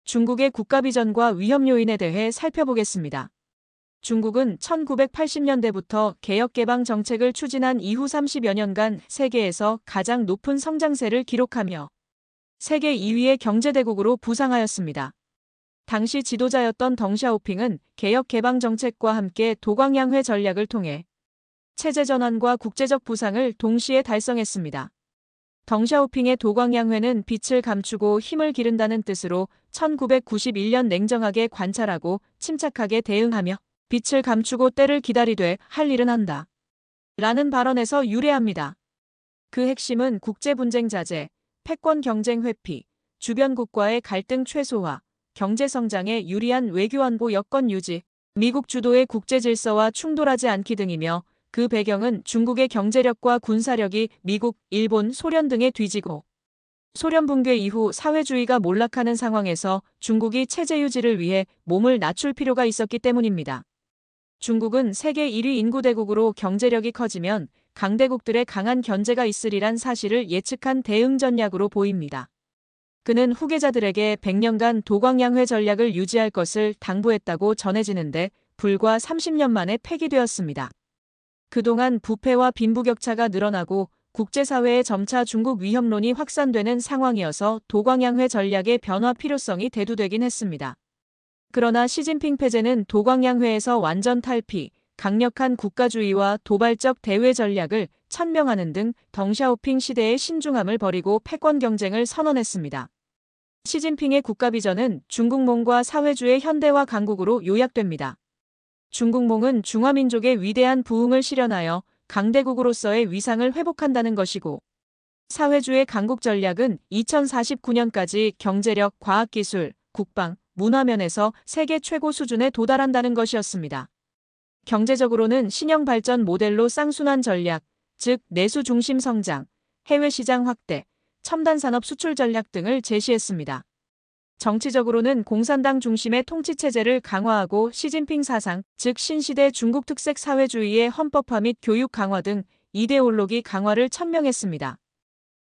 중국의 국가 비전과 위험 요인에 대해 살펴보겠습니다. 중국은 1980년대부터 개혁개방 정책을 추진한 이후 30여 년간 세계에서 가장 높은 성장세를 기록하며 세계 2위의 경제대국으로 부상하였습니다. 당시 지도자였던 덩샤오핑은 개혁개방 정책과 함께 도광양회 전략을 통해 체제 전환과 국제적 부상을 동시에 달성했습니다. 덩샤오핑의 도광양회는 빛을 감추고 힘을 기른다는 뜻으로 1991년 냉정하게 관찰하고 침착하게 대응하며 빛을 감추고 때를 기다리되 할 일은 한다. 라는 발언에서 유래합니다. 그 핵심은 국제 분쟁 자제, 패권 경쟁 회피, 주변국과의 갈등 최소화, 경제 성장에 유리한 외교 안보 여건 유지, 미국 주도의 국제 질서와 충돌하지 않기 등이며 그 배경은 중국의 경제력과 군사력이 미국, 일본, 소련 등에 뒤지고 소련 붕괴 이후 사회주의가 몰락하는 상황에서 중국이 체제 유지를 위해 몸을 낮출 필요가 있었기 때문입니다. 중국은 세계 1위 인구대국으로 경제력이 커지면 강대국들의 강한 견제가 있으리란 사실을 예측한 대응 전략으로 보입니다. 그는 후계자들에게 100년간 도광양회 전략을 유지할 것을 당부했다고 전해지는데 불과 30년 만에 폐기되었습니다. 그동안 부패와 빈부격차가 늘어나고 국제사회에 점차 중국 위협론이 확산되는 상황이어서 도광양회 전략의 변화 필요성이 대두되긴 했습니다. 그러나 시진핑 패제는 도광양회에서 완전 탈피, 강력한 국가주의와 도발적 대외 전략을 천명하는 등 덩샤오핑 시대의 신중함을 버리고 패권 경쟁을 선언했습니다. 시진핑의 국가 비전은 중국몽과 사회주의 현대화 강국으로 요약됩니다. 중국몽은 중화민족의 위대한 부흥을 실현하여 강대국으로서의 위상을 회복한다는 것이고 사회주의 강국 전략은 2049년까지 경제력, 과학기술, 국방, 문화면에서 세계 최고 수준에 도달한다는 것이었습니다. 경제적으로는 신형 발전 모델로 쌍순환 전략, 즉 내수 중심 성장, 해외 시장 확대, 첨단 산업 수출 전략 등을 제시했습니다. 정치적으로는 공산당 중심의 통치체제를 강화하고 시진핑 사상, 즉 신시대 중국 특색 사회주의의 헌법화 및 교육 강화 등 이데올로기 강화를 천명했습니다.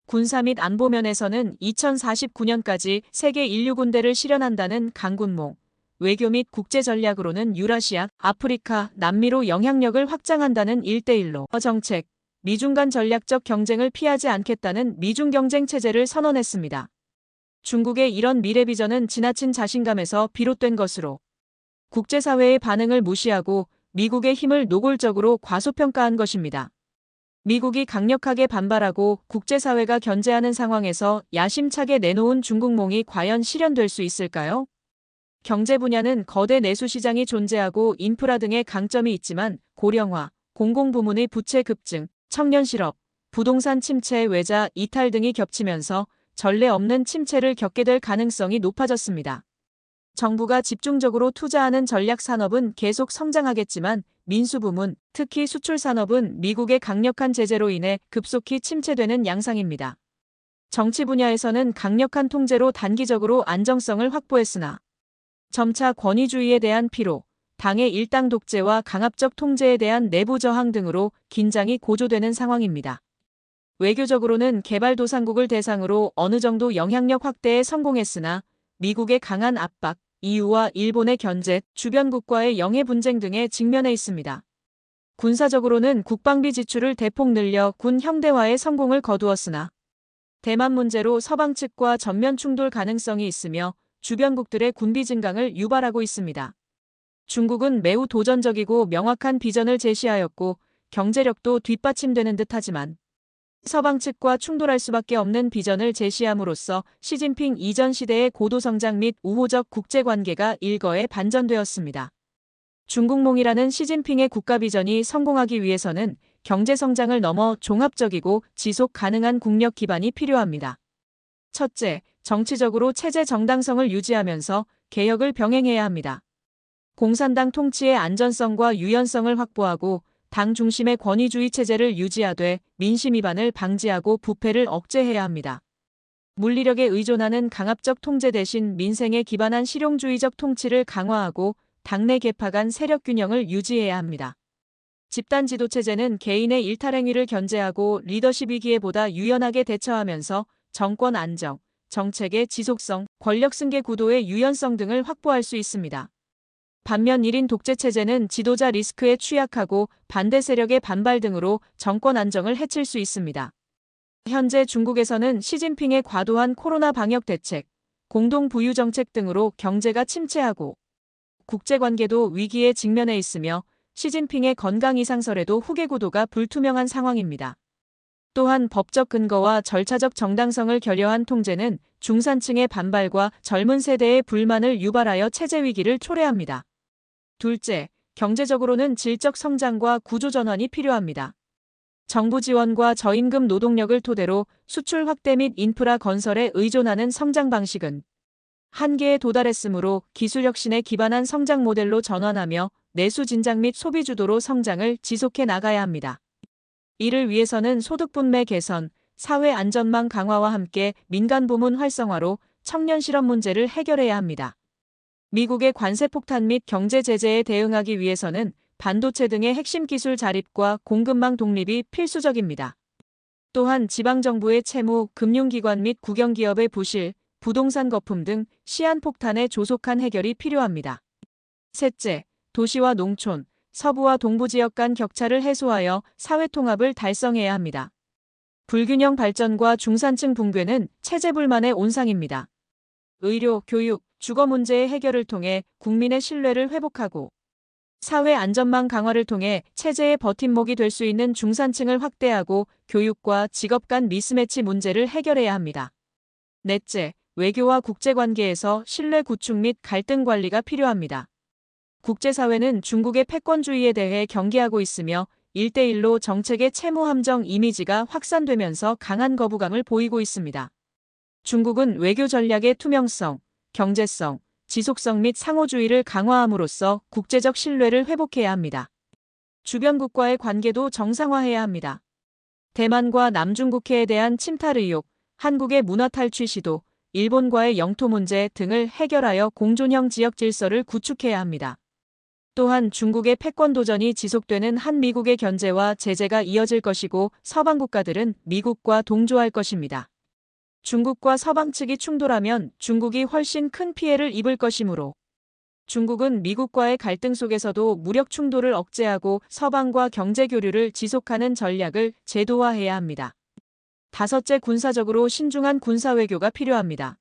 군사 및 안보 면에서는 2049년까지 세계 인류 군대를 실현한다는 강군몽, 외교 및 국제 전략으로는 유라시아, 아프리카, 남미로 영향력을 확장한다는 1대1로 정책, 미중 간 전략적 경쟁을 피하지 않겠다는 미중 경쟁 체제를 선언했습니다. 중국의 이런 미래 비전은 지나친 자신감에서 비롯된 것으로 국제사회의 반응을 무시하고 미국의 힘을 노골적으로 과소평가한 것입니다. 미국이 강력하게 반발하고 국제사회가 견제하는 상황에서 야심차게 내놓은 중국몽이 과연 실현될 수 있을까요? 경제 분야는 거대 내수시장이 존재하고 인프라 등의 강점이 있지만 고령화, 공공부문의 부채 급증, 청년 실업, 부동산 침체, 외자, 이탈 등이 겹치면서 전례 없는 침체를 겪게 될 가능성이 높아졌습니다. 정부가 집중적으로 투자하는 전략 산업은 계속 성장하겠지만 민수 부문, 특히 수출 산업은 미국의 강력한 제재로 인해 급속히 침체되는 양상입니다. 정치 분야에서는 강력한 통제로 단기적으로 안정성을 확보했으나 점차 권위주의에 대한 피로, 당의 일당 독재와 강압적 통제에 대한 내부 저항 등으로 긴장이 고조되는 상황입니다. 외교적으로는 개발도상국을 대상으로 어느 정도 영향력 확대에 성공했으나 미국의 강한 압박, EU와 일본의 견제, 주변국과의 영해 분쟁 등에 직면해 있습니다. 군사적으로는 국방비 지출을 대폭 늘려 군 형대화에 성공을 거두었으나 대만 문제로 서방 측과 전면 충돌 가능성이 있으며 주변국들의 군비 증강을 유발하고 있습니다. 중국은 매우 도전적이고 명확한 비전을 제시하였고 경제력도 뒷받침되는 듯하지만 서방 측과 충돌할 수밖에 없는 비전을 제시함으로써 시진핑 이전 시대의 고도성장 및 우호적 국제관계가 일거에 반전되었습니다. 중국몽이라는 시진핑의 국가 비전이 성공하기 위해서는 경제성장을 넘어 종합적이고 지속 가능한 국력 기반이 필요합니다. 첫째, 정치적으로 체제 정당성을 유지하면서 개혁을 병행해야 합니다. 공산당 통치의 안전성과 유연성을 확보하고 당 중심의 권위주의 체제를 유지하되 민심 위반을 방지하고 부패를 억제해야 합니다. 물리력에 의존하는 강압적 통제 대신 민생에 기반한 실용주의적 통치를 강화하고 당내 계파 간 세력 균형을 유지해야 합니다. 집단 지도 체제는 개인의 일탈행위를 견제하고 리더십 위기에 보다 유연하게 대처하면서 정권 안정, 정책의 지속성, 권력 승계 구도의 유연성 등을 확보할 수 있습니다. 반면 1인 독재 체제는 지도자 리스크에 취약하고 반대 세력의 반발 등으로 정권 안정을 해칠 수 있습니다. 현재 중국에서는 시진핑의 과도한 코로나 방역 대책, 공동 부유 정책 등으로 경제가 침체하고 국제관계도 위기에 직면해 있으며 시진핑의 건강 이상설에도 후계 구도가 불투명한 상황입니다. 또한 법적 근거와 절차적 정당성을 결여한 통제는 중산층의 반발과 젊은 세대의 불만을 유발하여 체제 위기를 초래합니다. 둘째, 경제적으로는 질적 성장과 구조 전환이 필요합니다. 정부 지원과 저임금 노동력을 토대로 수출 확대 및 인프라 건설에 의존하는 성장 방식은 한계에 도달했으므로 기술 혁신에 기반한 성장 모델로 전환하며 내수 진작 및 소비 주도로 성장을 지속해 나가야 합니다. 이를 위해서는 소득 분배 개선, 사회 안전망 강화와 함께 민간 부문 활성화로 청년 실업 문제를 해결해야 합니다. 미국의 관세 폭탄 및 경제 제재에 대응하기 위해서는 반도체 등의 핵심 기술 자립과 공급망 독립이 필수적입니다. 또한 지방정부의 채무, 금융기관 및 국영기업의 부실, 부동산 거품 등 시한폭탄의 조속한 해결이 필요합니다. 셋째, 도시와 농촌, 서부와 동부 지역 간 격차를 해소하여 사회통합을 달성해야 합니다. 불균형 발전과 중산층 붕괴는 체제 불만의 온상입니다. 의료, 교육, 주거 문제의 해결을 통해 국민의 신뢰를 회복하고 사회 안전망 강화를 통해 체제의 버팀목이 될 수 있는 중산층을 확대하고 교육과 직업 간 미스매치 문제를 해결해야 합니다. 넷째, 외교와 국제관계에서 신뢰 구축 및 갈등 관리가 필요합니다. 국제사회는 중국의 패권주의에 대해 경계하고 있으며 1대1로 정책의 채무 함정 이미지가 확산되면서 강한 거부감을 보이고 있습니다. 중국은 외교 전략의 투명성, 경제성, 지속성 및 상호주의를 강화함으로써 국제적 신뢰를 회복해야 합니다. 주변국과의 관계도 정상화해야 합니다. 대만과 남중국해에 대한 침탈 의혹, 한국의 문화 탈취 시도, 일본과의 영토 문제 등을 해결하여 공존형 지역 질서를 구축해야 합니다. 또한 중국의 패권 도전이 지속되는 한 미국의 견제와 제재가 이어질 것이고 서방 국가들은 미국과 동조할 것입니다. 중국과 서방 측이 충돌하면 중국이 훨씬 큰 피해를 입을 것이므로 중국은 미국과의 갈등 속에서도 무력 충돌을 억제하고 서방과 경제 교류를 지속하는 전략을 제도화해야 합니다. 다섯째, 군사적으로 신중한 군사외교가 필요합니다.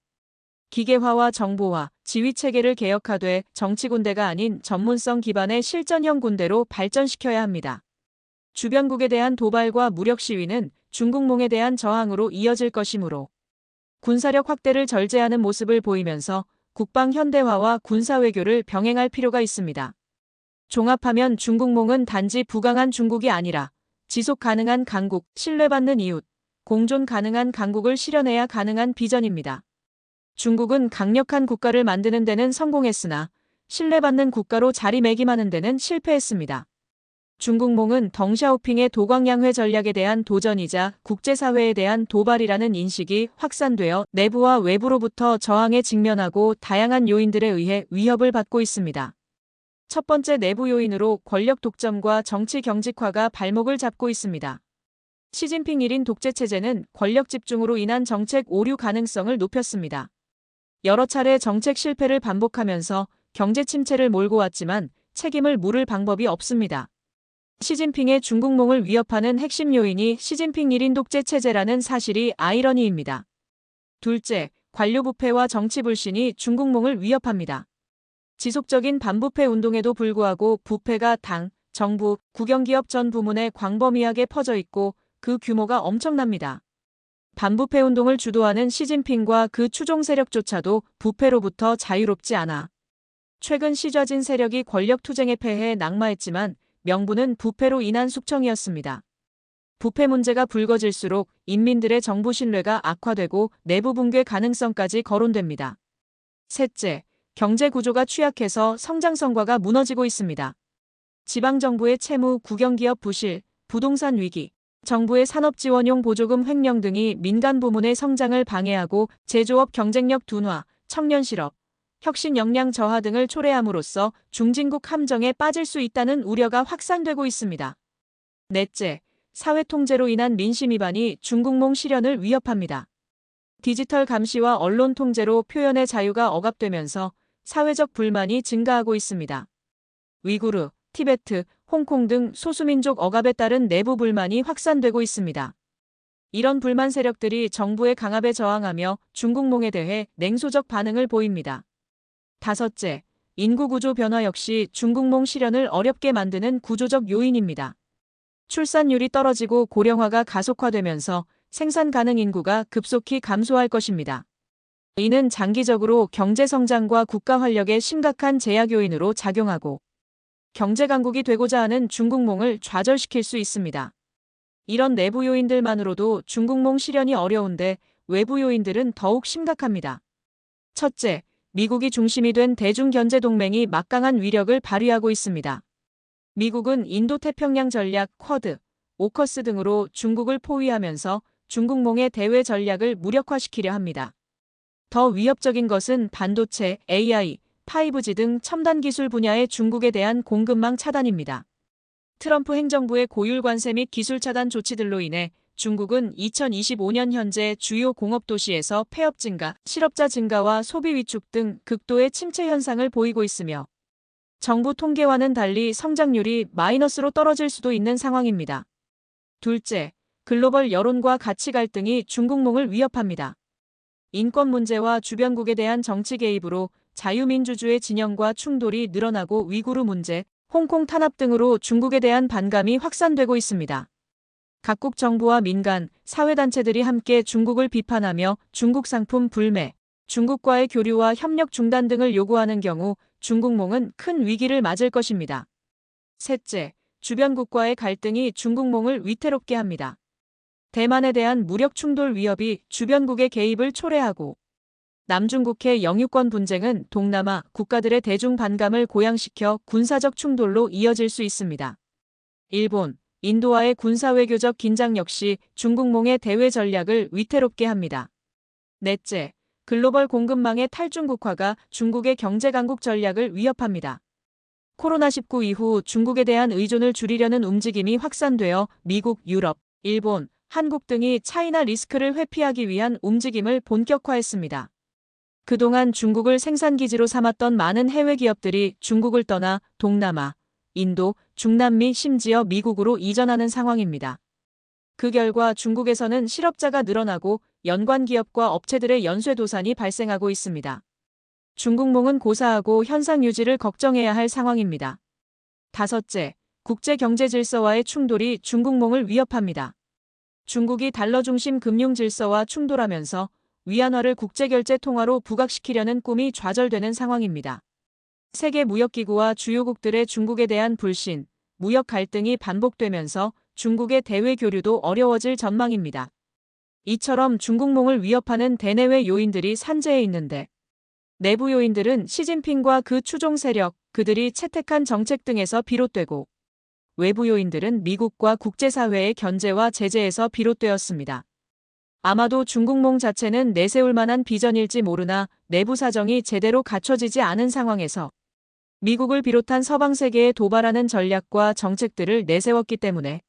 기계화와 정보화, 지휘체계를 개혁하되 정치군대가 아닌 전문성 기반의 실전형 군대로 발전시켜야 합니다. 주변국에 대한 도발과 무력 시위는 중국몽에 대한 저항으로 이어질 것이므로 군사력 확대를 절제하는 모습을 보이면서 국방 현대화와 군사외교를 병행할 필요가 있습니다. 종합하면 중국몽은 단지 부강한 중국이 아니라 지속 가능한 강국, 신뢰받는 이웃, 공존 가능한 강국을 실현해야 가능한 비전입니다. 중국은 강력한 국가를 만드는 데는 성공했으나 신뢰받는 국가로 자리매김하는 데는 실패했습니다. 중국몽은 덩샤오핑의 도광양회 전략에 대한 도전이자 국제사회에 대한 도발이라는 인식이 확산되어 내부와 외부로부터 저항에 직면하고 다양한 요인들에 의해 위협을 받고 있습니다. 첫 번째, 내부 요인으로 권력 독점과 정치 경직화가 발목을 잡고 있습니다. 시진핑 1인 독재 체제는 권력 집중으로 인한 정책 오류 가능성을 높였습니다. 여러 차례 정책 실패를 반복하면서 경제 침체를 몰고 왔지만 책임을 물을 방법이 없습니다. 시진핑의 중국몽을 위협하는 핵심 요인이 시진핑 1인 독재 체제라는 사실이 아이러니입니다. 둘째, 관료 부패와 정치 불신이 중국몽을 위협합니다. 지속적인 반부패 운동에도 불구하고 부패가 당, 정부, 국영기업 전 부문에 광범위하게 퍼져 있고 그 규모가 엄청납니다. 반부패 운동을 주도하는 시진핑과 그 추종 세력조차도 부패로부터 자유롭지 않아 최근 시좌진 세력이 권력 투쟁에 패해 낙마했지만 명분은 부패로 인한 숙청이었습니다. 부패 문제가 불거질수록 인민들의 정부 신뢰가 악화되고 내부 붕괴 가능성까지 거론됩니다. 셋째, 경제 구조가 취약해서 성장 성과가 무너지고 있습니다. 지방정부의 채무, 국영기업 부실, 부동산 위기, 정부의 산업지원용 보조금 횡령 등이 민간 부문의 성장을 방해하고 제조업 경쟁력 둔화, 청년 실업, 혁신 역량 저하 등을 초래함으로써 중진국 함정에 빠질 수 있다는 우려가 확산되고 있습니다. 넷째, 사회 통제로 인한 민심 위반이 중국몽 실현을 위협합니다. 디지털 감시와 언론 통제로 표현의 자유가 억압되면서 사회적 불만이 증가하고 있습니다. 위구르, 티베트, 홍콩 등 소수민족 억압에 따른 내부 불만이 확산되고 있습니다. 이런 불만 세력들이 정부의 강압에 저항하며 중국몽에 대해 냉소적 반응을 보입니다. 다섯째, 인구구조 변화 역시 중국몽 실현을 어렵게 만드는 구조적 요인입니다. 출산율이 떨어지고 고령화가 가속화되면서 생산 가능 인구가 급속히 감소할 것입니다. 이는 장기적으로 경제 성장과 국가 활력에 심각한 제약 요인으로 작용하고 경제 강국이 되고자 하는 중국몽을 좌절시킬 수 있습니다. 이런 내부 요인들만으로도 중국몽 실현이 어려운데 외부 요인들은 더욱 심각합니다. 첫째, 미국이 중심이 된 대중경제동맹이 막강한 위력을 발휘하고 있습니다. 미국은 인도태평양 전략, 쿼드, 오커스 등으로 중국을 포위하면서 중국몽의 대외 전략을 무력화시키려 합니다. 더 위협적인 것은 반도체, AI, 5G 등 첨단 기술 분야의 중국에 대한 공급망 차단입니다. 트럼프 행정부의 고율 관세 및 기술 차단 조치들로 인해 중국은 2025년 현재 주요 공업도시에서 폐업 증가, 실업자 증가와 소비 위축 등 극도의 침체 현상을 보이고 있으며 정부 통계와는 달리 성장률이 마이너스로 떨어질 수도 있는 상황입니다. 둘째, 글로벌 여론과 가치 갈등이 중국몽을 위협합니다. 인권 문제와 주변국에 대한 정치 개입으로 자유민주주의 진영과 충돌이 늘어나고 위구르 문제, 홍콩 탄압 등으로 중국에 대한 반감이 확산되고 있습니다. 각국 정부와 민간, 사회단체들이 함께 중국을 비판하며 중국 상품 불매, 중국과의 교류와 협력 중단 등을 요구하는 경우 중국몽은 큰 위기를 맞을 것입니다. 셋째, 주변국과의 갈등이 중국몽을 위태롭게 합니다. 대만에 대한 무력 충돌 위협이 주변국의 개입을 초래하고 남중국해 영유권 분쟁은 동남아 국가들의 대중 반감을 고양시켜 군사적 충돌로 이어질 수 있습니다. 일본, 인도와의 군사외교적 긴장 역시 중국몽의 대외 전략을 위태롭게 합니다. 넷째, 글로벌 공급망의 탈중국화가 중국의 경제강국 전략을 위협합니다. 코로나19 이후 중국에 대한 의존을 줄이려는 움직임이 확산되어 미국, 유럽, 일본, 한국 등이 차이나 리스크를 회피하기 위한 움직임을 본격화했습니다. 그동안 중국을 생산기지로 삼았던 많은 해외 기업들이 중국을 떠나 동남아, 인도, 중남미 심지어 미국으로 이전하는 상황입니다. 그 결과 중국에서는 실업자가 늘어나고 연관 기업과 업체들의 연쇄도산이 발생하고 있습니다. 중국몽은 고사하고 현상 유지를 걱정해야 할 상황입니다. 다섯째, 국제 경제 질서와의 충돌이 중국몽을 위협합니다. 중국이 달러 중심 금융 질서와 충돌하면서 위안화를 국제결제 통화로 부각시키려는 꿈이 좌절되는 상황입니다. 세계무역기구와 주요국들의 중국에 대한 불신, 무역 갈등이 반복되면서 중국의 대외 교류도 어려워질 전망입니다. 이처럼 중국몽을 위협하는 대내외 요인들이 산재해 있는데 내부 요인들은 시진핑과 그 추종 세력, 그들이 채택한 정책 등에서 비롯되고 외부 요인들은 미국과 국제사회의 견제와 제재에서 비롯되었습니다. 아마도 중국몽 자체는 내세울 만한 비전일지 모르나 내부 사정이 제대로 갖춰지지 않은 상황에서 미국을 비롯한 서방 세계에 도발하는 전략과 정책들을 내세웠기 때문에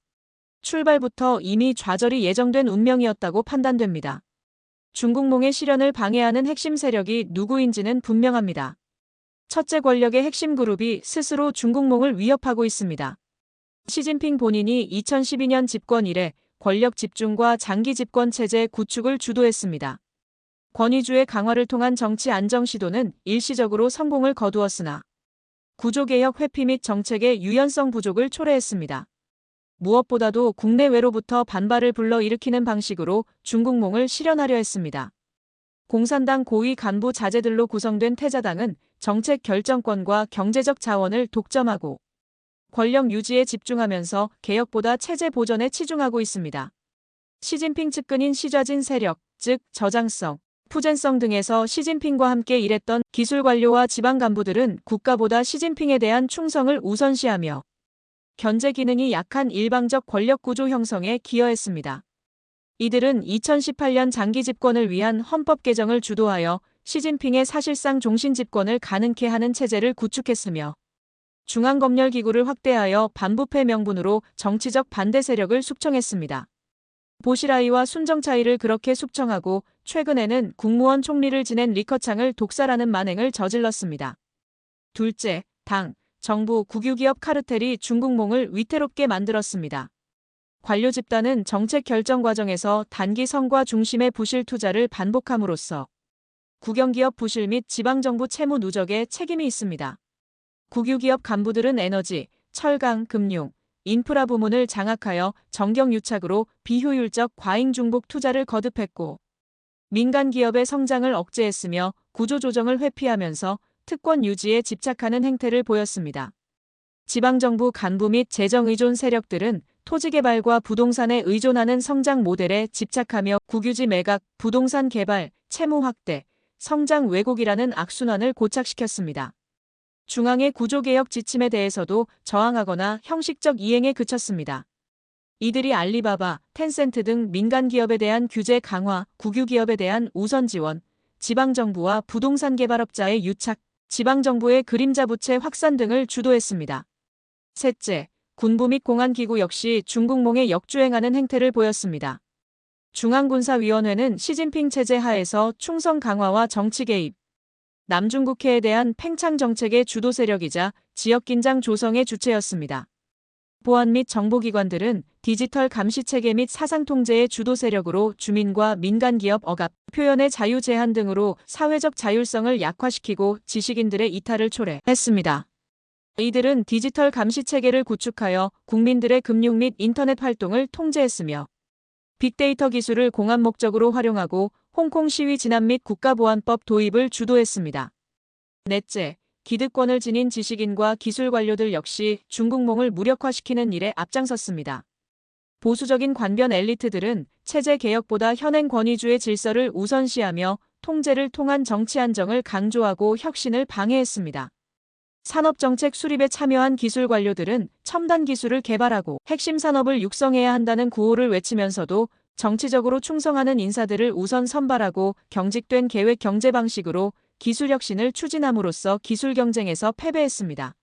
출발부터 이미 좌절이 예정된 운명이었다고 판단됩니다. 중국몽의 실현을 방해하는 핵심 세력이 누구인지는 분명합니다. 첫째, 권력의 핵심 그룹이 스스로 중국몽을 위협하고 있습니다. 시진핑 본인이 2012년 집권 이래 권력 집중과 장기 집권 체제 구축을 주도했습니다. 권위주의 강화를 통한 정치 안정 시도는 일시적으로 성공을 거두었으나 구조개혁 회피 및 정책의 유연성 부족을 초래했습니다. 무엇보다도 국내외로부터 반발을 불러일으키는 방식으로 중국몽을 실현하려 했습니다. 공산당 고위 간부 자제들로 구성된 태자당은 정책 결정권과 경제적 자원을 독점하고 권력 유지에 집중하면서 개혁보다 체제 보전에 치중하고 있습니다. 시진핑 측근인 시좌진 세력, 즉 저장성, 푸젠성 등에서 시진핑과 함께 일했던 기술 관료와 지방 간부들은 국가보다 시진핑에 대한 충성을 우선시하며 견제 기능이 약한 일방적 권력 구조 형성에 기여했습니다. 이들은 2018년 장기 집권을 위한 헌법 개정을 주도하여 시진핑의 사실상 종신 집권을 가능케 하는 체제를 구축했으며 중앙검열기구를 확대하여 반부패 명분으로 정치적 반대 세력을 숙청했습니다. 보시라이와 순정차이를 그렇게 숙청하고 최근에는 국무원 총리를 지낸 리커창을 독살하는 만행을 저질렀습니다. 둘째, 당, 정부 국유기업 카르텔이 중국몽을 위태롭게 만들었습니다. 관료 집단은 정책 결정 과정에서 단기 성과 중심의 부실 투자를 반복함으로써 국영기업 부실 및 지방정부 채무 누적에 책임이 있습니다. 국유기업 간부들은 에너지, 철강, 금융, 인프라 부문을 장악하여 정경유착으로 비효율적 과잉 중복 투자를 거듭했고 민간 기업의 성장을 억제했으며 구조조정을 회피하면서 특권 유지에 집착하는 행태를 보였습니다. 지방정부 간부 및 재정의존 세력들은 토지개발과 부동산에 의존하는 성장 모델에 집착하며 국유지 매각, 부동산 개발, 채무 확대, 성장 왜곡이라는 악순환을 고착시켰습니다. 중앙의 구조개혁 지침에 대해서도 저항하거나 형식적 이행에 그쳤습니다. 이들이 알리바바, 텐센트 등 민간 기업에 대한 규제 강화, 국유기업에 대한 우선 지원, 지방정부와 부동산 개발업자의 유착, 지방정부의 그림자 부채 확산 등을 주도했습니다. 셋째, 군부 및 공안기구 역시 중국몽에 역주행하는 행태를 보였습니다. 중앙군사위원회는 시진핑 체제 하에서 충성 강화와 정치 개입, 남중국해에 대한 팽창 정책의 주도 세력이자 지역 긴장 조성의 주체였습니다. 보안 및 정보기관들은 디지털 감시체계 및 사상 통제의 주도 세력으로 주민과 민간 기업 억압, 표현의 자유 제한 등으로 사회적 자율성을 약화시키고 지식인들의 이탈을 초래했습니다. 이들은 디지털 감시체계를 구축하여 국민들의 금융 및 인터넷 활동을 통제했으며 빅데이터 기술을 공안 목적으로 활용하고 홍콩 시위 진압 및 국가보안법 도입을 주도했습니다. 넷째, 기득권을 지닌 지식인과 기술 관료들 역시 중국몽을 무력화시키는 일에 앞장섰습니다. 보수적인 관변 엘리트들은 체제 개혁보다 현행 권위주의 질서를 우선시하며 통제를 통한 정치 안정을 강조하고 혁신을 방해했습니다. 산업정책 수립에 참여한 기술 관료들은 첨단 기술을 개발하고 핵심 산업을 육성해야 한다는 구호를 외치면서도 정치적으로 충성하는 인사들을 우선 선발하고 경직된 계획 경제 방식으로 기술 혁신을 추진함으로써 기술 경쟁에서 패배했습니다.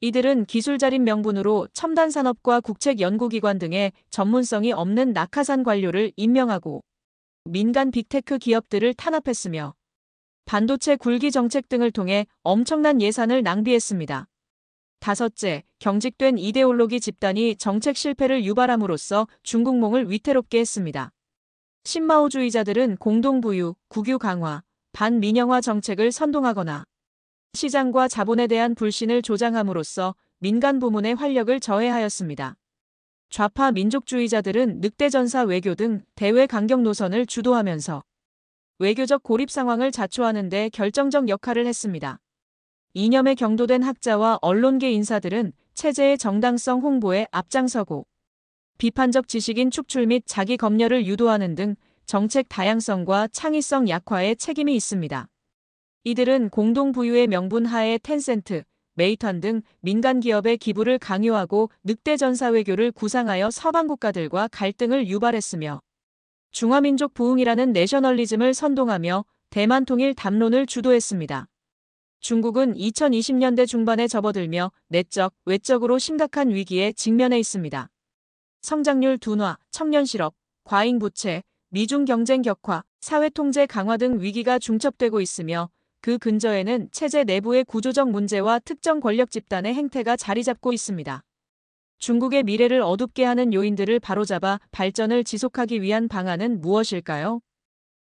이들은 기술 자립 명분으로 첨단 산업과 국책 연구기관 등의 전문성이 없는 낙하산 관료를 임명하고 민간 빅테크 기업들을 탄압했으며 반도체 굴기 정책 등을 통해 엄청난 예산을 낭비했습니다. 다섯째, 경직된 이데올로기 집단이 정책 실패를 유발함으로써 중국몽을 위태롭게 했습니다. 신마오주의자들은 공동부유, 국유 강화, 반민영화 정책을 선동하거나 시장과 자본에 대한 불신을 조장함으로써 민간 부문의 활력을 저해하였습니다. 좌파 민족주의자들은 늑대전사 외교 등 대외 강경 노선을 주도하면서 외교적 고립 상황을 자초하는 데 결정적 역할을 했습니다. 이념에 경도된 학자와 언론계 인사들은 체제의 정당성 홍보에 앞장서고 비판적 지식인 축출 및 자기 검열을 유도하는 등 정책 다양성과 창의성 약화에 책임이 있습니다. 이들은 공동부유의 명분 하에 텐센트, 메이턴 등 민간 기업의 기부를 강요하고 늑대전사 외교를 구상하여 서방 국가들과 갈등을 유발했으며 중화민족 부흥이라는 내셔널리즘을 선동하며 대만 통일 담론을 주도했습니다. 중국은 2020년대 중반에 접어들며 내적, 외적으로 심각한 위기에 직면해 있습니다. 성장률 둔화, 청년 실업, 과잉 부채, 미중 경쟁 격화, 사회 통제 강화 등 위기가 중첩되고 있으며 그 근저에는 체제 내부의 구조적 문제와 특정 권력 집단의 행태가 자리 잡고 있습니다. 중국의 미래를 어둡게 하는 요인들을 바로잡아 발전을 지속하기 위한 방안은 무엇일까요?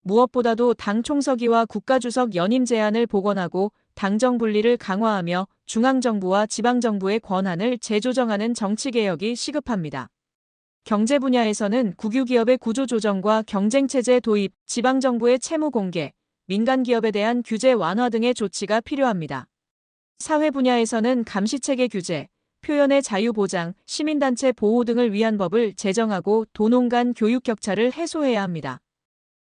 무엇보다도 당 총서기와 국가주석 연임 제한을 복원하고 당정 분리를 강화하며 중앙정부와 지방정부의 권한을 재조정하는 정치개혁이 시급합니다. 경제 분야에서는 국유기업의 구조조정과 경쟁체제 도입, 지방정부의 채무 공개, 민간 기업에 대한 규제 완화 등의 조치가 필요합니다. 사회 분야에서는 감시체계 규제, 표현의 자유 보장, 시민단체 보호 등을 위한 법을 제정하고 도농 간 교육 격차를 해소해야 합니다.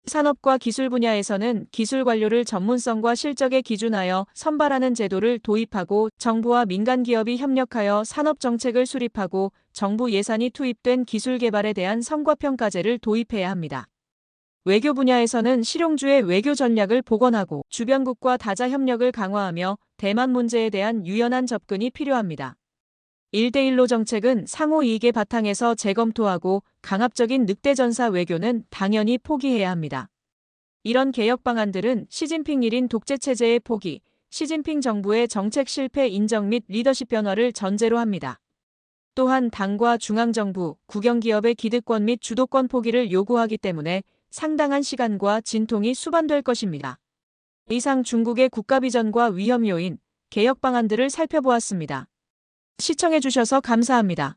산업과 기술 분야에서는 기술 관료를 전문성과 실적에 기준하여 선발하는 제도를 도입하고 정부와 민간 기업이 협력하여 산업 정책을 수립하고 정부 예산이 투입된 기술 개발에 대한 성과평가제를 도입해야 합니다. 외교 분야에서는 실용주의 외교 전략을 복원하고 주변국과 다자 협력을 강화하며 대만 문제에 대한 유연한 접근이 필요합니다. 1대1로 정책은 상호 이익의 바탕에서 재검토하고 강압적인 늑대전사 외교는 당연히 포기해야 합니다. 이런 개혁 방안들은 시진핑 1인 독재 체제의 포기, 시진핑 정부의 정책 실패 인정 및 리더십 변화를 전제로 합니다. 또한 당과 중앙정부, 국영기업의 기득권 및 주도권 포기를 요구하기 때문에 상당한 시간과 진통이 수반될 것입니다. 이상 중국의 국가 비전과 위험 요인, 개혁 방안들을 살펴보았습니다. 시청해주셔서 감사합니다.